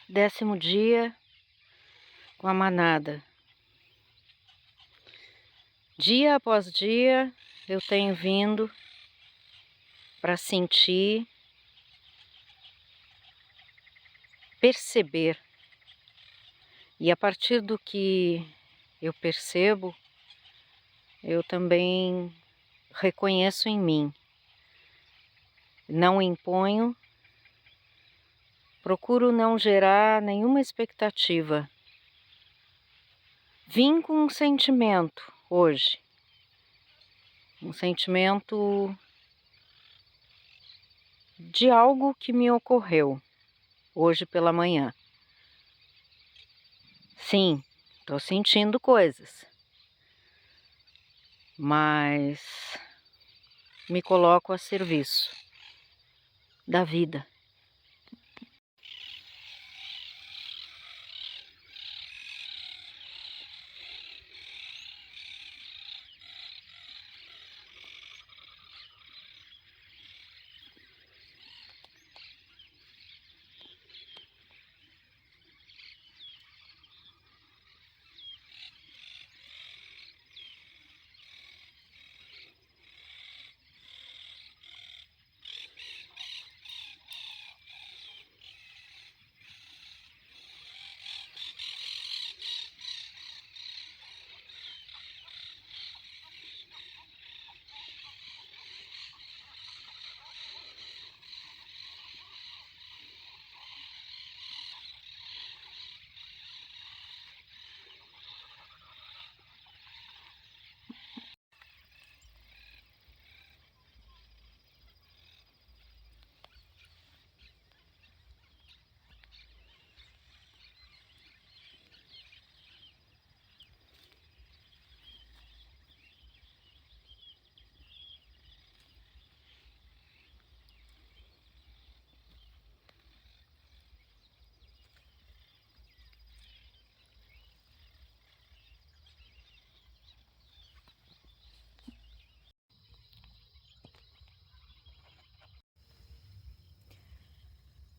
10º dia com a manada. Dia após dia eu tenho vindo para sentir, perceber. E a partir do que eu percebo, eu também reconheço em mim. Não imponho, procuro não gerar nenhuma expectativa. Vim com um sentimento hoje, um sentimento de algo que me ocorreu hoje pela manhã. Sim, estou sentindo coisas, mas me coloco a serviço da vida.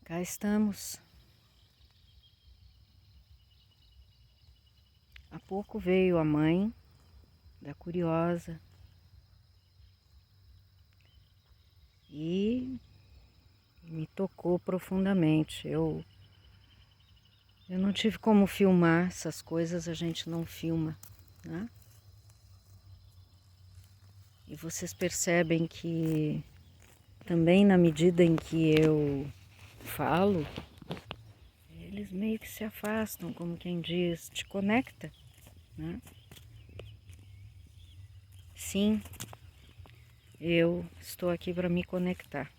Cá estamos. Há pouco veio a mãe da Curiosa e me tocou profundamente. Eu não tive como filmar essas coisas, a gente não filma, né? E vocês percebem que também na medida em que eu falo, eles meio que se afastam, como quem diz, te conecta, né? Sim, eu estou aqui para me conectar.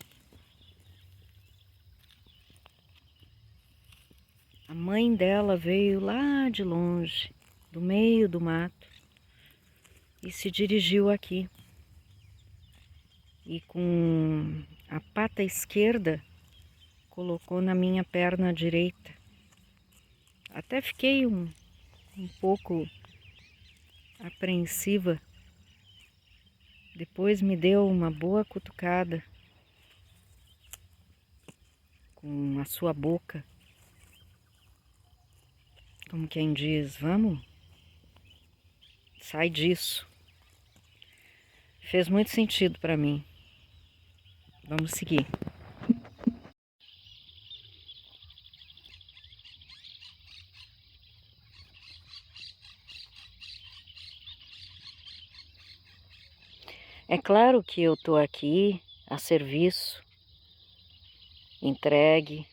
A mãe dela veio lá de longe, do meio do mato, e se dirigiu aqui. E com a pata esquerda colocou na minha perna direita. Até fiquei um pouco apreensiva. Depois me deu uma boa cutucada com a sua boca. Como quem diz, vamos, sai disso. Fez muito sentido para mim. Vamos seguir. É claro que eu estou aqui a serviço, entregue,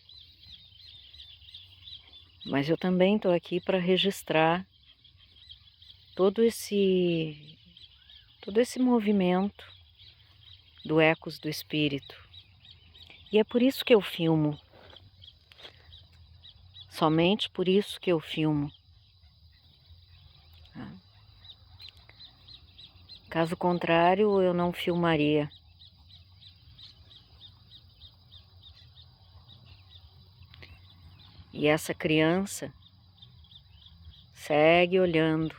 mas eu também estou aqui para registrar todo esse movimento do Ecos do Espírito. E é por isso que eu filmo. Somente por isso que eu filmo. Caso contrário, eu não filmaria. E essa criança segue olhando,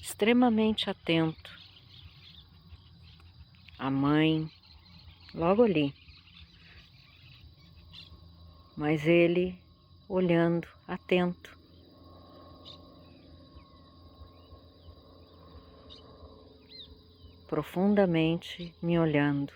extremamente atento. A mãe, logo ali. Mas ele olhando, atento. Profundamente me olhando.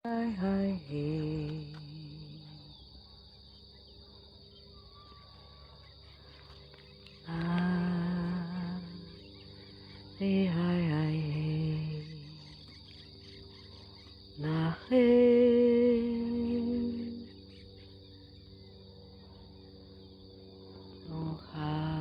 Ai, ai, ei. Ah, ei, ai, ai, ei. Na rei. Honrar.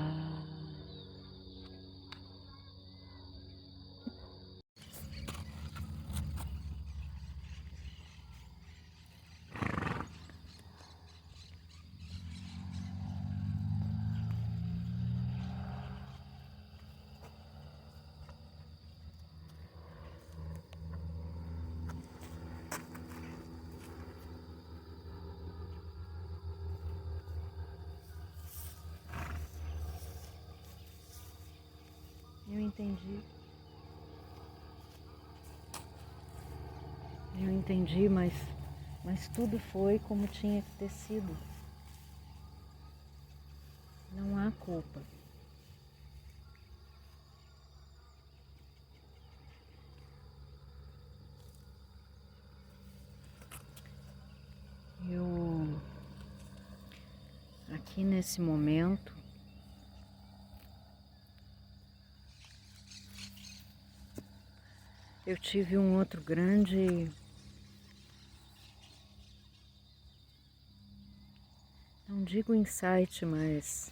Eu entendi. Eu entendi, mas tudo foi como tinha que ter sido. Não há culpa. Eu, aqui nesse momento, eu tive um outro grande, não digo insight, mas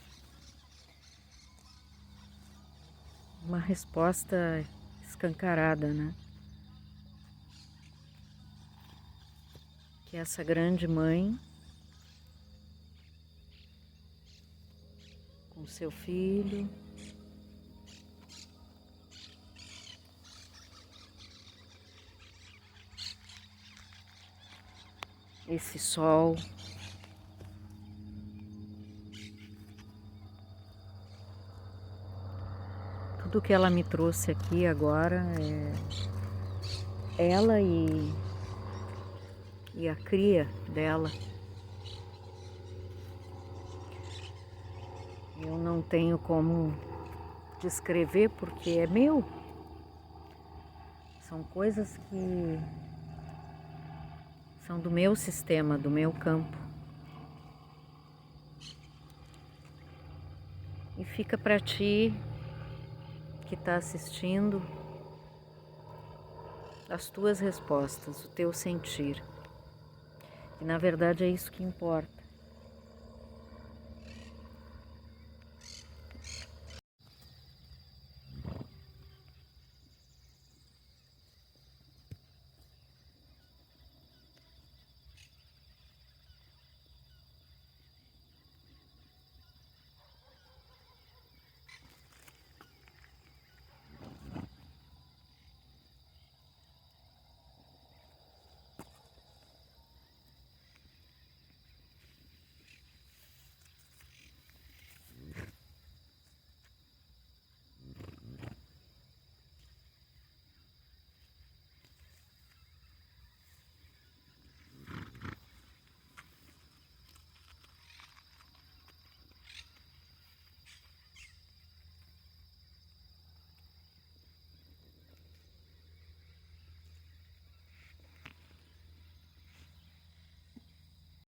uma resposta escancarada, né? Que essa grande mãe, com seu filho, esse sol, tudo que ela me trouxe aqui agora é ela e a cria dela. Eu não tenho como descrever porque é meu. São coisas que são do meu sistema, do meu campo. E fica para ti que está assistindo as tuas respostas, o teu sentir. E na verdade é isso que importa.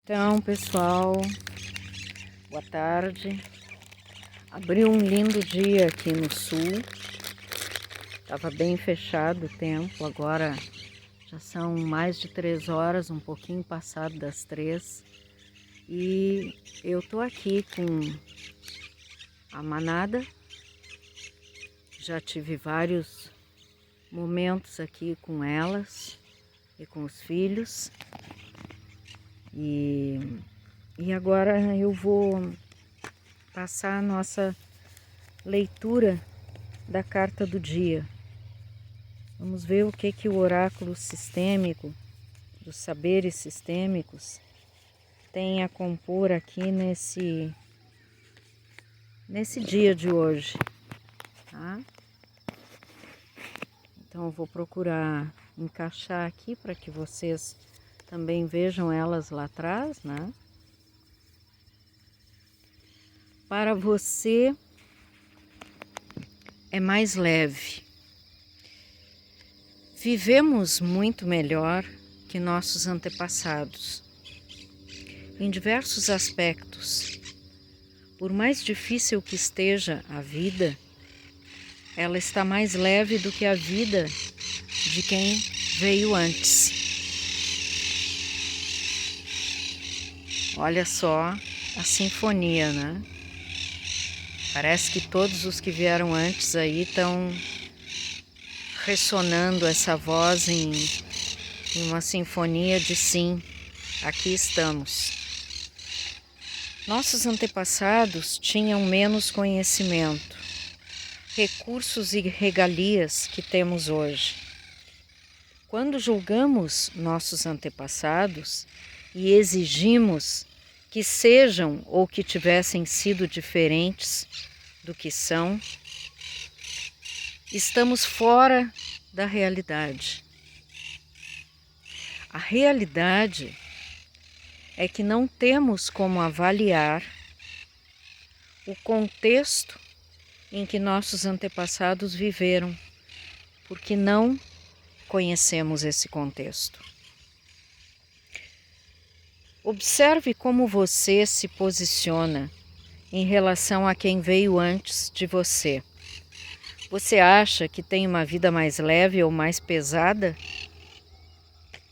Então, pessoal, boa tarde. Abriu um lindo dia aqui no sul. Estava bem fechado o tempo, agora já são mais de 3 horas, um pouquinho passado das 3. E eu tô aqui com a manada. Já tive vários momentos aqui com elas e com os filhos. E E agora eu vou passar a nossa leitura da carta do dia. Vamos ver o que o oráculo sistêmico, dos saberes sistêmicos, tem a compor aqui nesse dia de hoje, tá? Então eu vou procurar encaixar aqui para que vocês também vejam elas lá atrás, né? Para você é mais leve. Vivemos muito melhor que nossos antepassados, em diversos aspectos. Por mais difícil que esteja a vida, ela está mais leve do que a vida de quem veio antes. Olha só a sinfonia, né? Parece que todos os que vieram antes aí estão ressonando essa voz em uma sinfonia de sim, aqui estamos. Nossos antepassados tinham menos conhecimento, recursos e regalias que temos hoje. Quando julgamos nossos antepassados e exigimos que sejam ou que tivessem sido diferentes do que são, estamos fora da realidade. A realidade é que não temos como avaliar o contexto em que nossos antepassados viveram, porque não conhecemos esse contexto. Observe como você se posiciona em relação a quem veio antes de você. Você acha que tem uma vida mais leve ou mais pesada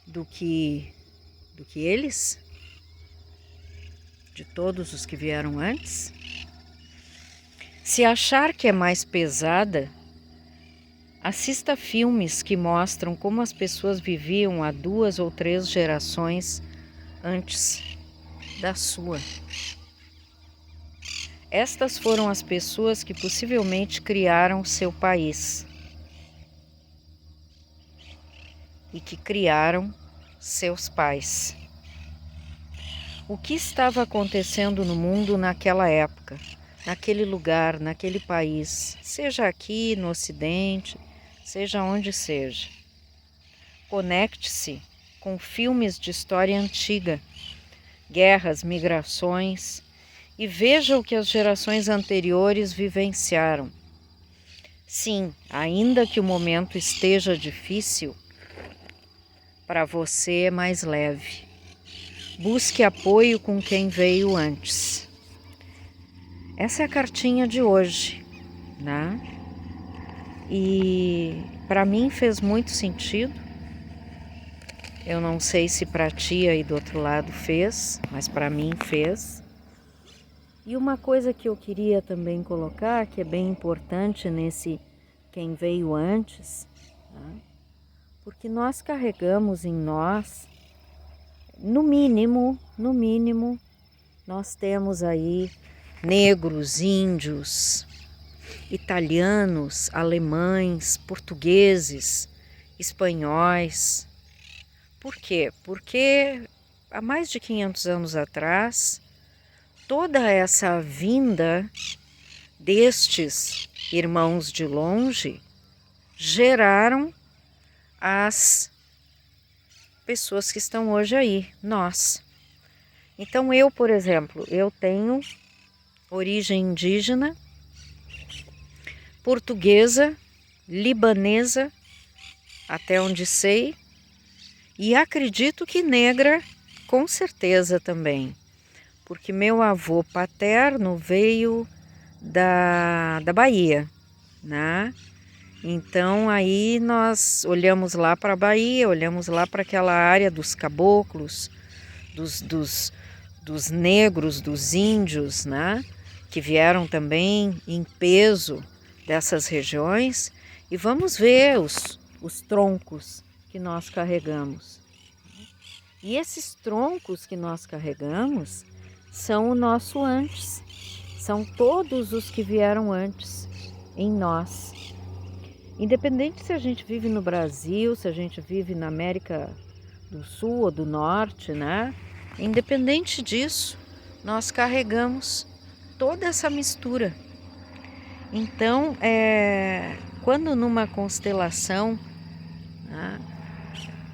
do que eles? De todos os que vieram antes? Se achar que é mais pesada, assista filmes que mostram como as pessoas viviam há 2 ou 3 gerações antes da sua. Estas foram as pessoas que possivelmente criaram seu país e que criaram seus pais. O que estava acontecendo no mundo naquela época, naquele lugar, naquele país, seja aqui no Ocidente, seja onde seja. Conecte-se com filmes de história antiga, guerras, migrações, e veja o que as gerações anteriores vivenciaram. Sim, ainda que o momento esteja difícil, para você é mais leve. Busque apoio com quem veio antes. Essa é a cartinha de hoje, né? E para mim fez muito sentido. Eu não sei se para ti aí do outro lado fez, mas para mim fez. E uma coisa que eu queria também colocar, que é bem importante nesse quem veio antes, né? Porque nós carregamos em nós, no mínimo, nós temos aí negros, índios, italianos, alemães, portugueses, espanhóis. Por quê? Porque há mais de 500 anos atrás, toda essa vinda destes irmãos de longe geraram as pessoas que estão hoje aí, nós. Então eu, por exemplo, eu tenho origem indígena, portuguesa, libanesa, até onde sei, e acredito que negra, com certeza também, porque meu avô paterno veio da Bahia, né? Então aí nós olhamos lá para a Bahia, olhamos lá para aquela área dos caboclos, dos negros, dos índios, né? Que vieram também em peso dessas regiões, e vamos ver os troncos que nós carregamos. E esses troncos que nós carregamos, são o nosso antes, são todos os que vieram antes em nós. Independente se a gente vive no Brasil, se a gente vive na América do Sul ou do Norte, né? Independente disso, nós carregamos toda essa mistura. Então, quando numa constelação, né,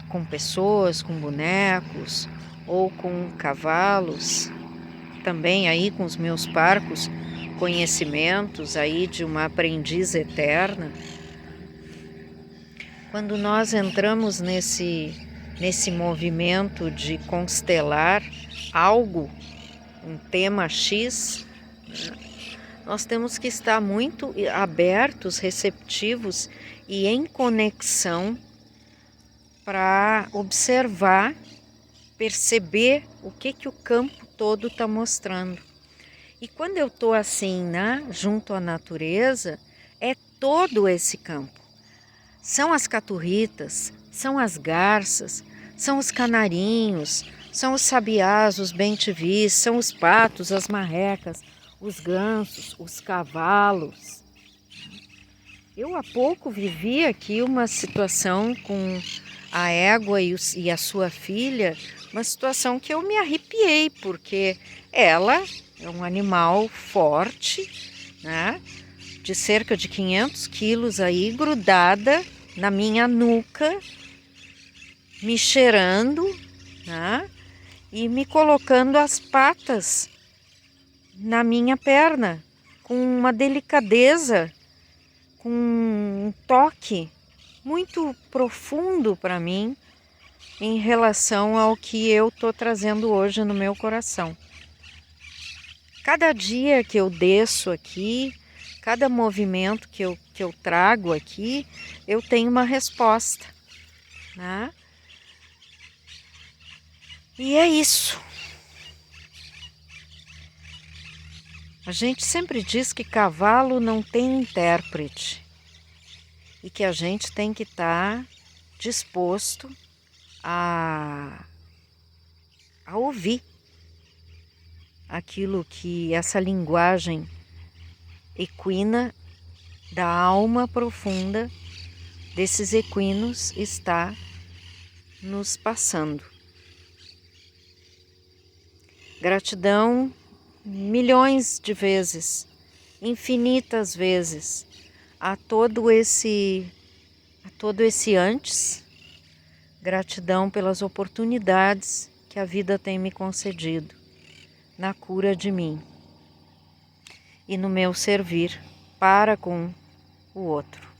com pessoas, com bonecos ou com cavalos, também aí com os meus parcos conhecimentos aí de uma aprendiz eterna, quando nós entramos nesse movimento de constelar algo, um tema X, nós temos que estar muito abertos, receptivos e em conexão para observar, perceber o que o campo todo está mostrando. E quando eu estou assim, né, junto à natureza, é todo esse campo. São as caturritas, são as garças, são os canarinhos, são os sabiás, os bem-te-vis, são os patos, as marrecas, os gansos, os cavalos. Eu há pouco vivi aqui uma situação com a égua e a sua filha, uma situação que eu me arrepiei, porque ela é um animal forte, né, de cerca de 500 quilos aí, grudada na minha nuca, me cheirando, né, e me colocando as patas na minha perna, com uma delicadeza, com um toque muito profundo para mim em relação ao que eu estou trazendo hoje no meu coração. Cada dia que eu desço aqui, cada movimento que eu trago aqui, eu tenho uma resposta, né? E é isso. A gente sempre diz que cavalo não tem intérprete e que a gente tem que estar disposto a ouvir aquilo que essa linguagem equina da alma profunda desses equinos está nos passando. Gratidão milhões de vezes, infinitas vezes, a todo esse antes. Gratidão pelas oportunidades que a vida tem me concedido na cura de mim e no meu servir para com o outro.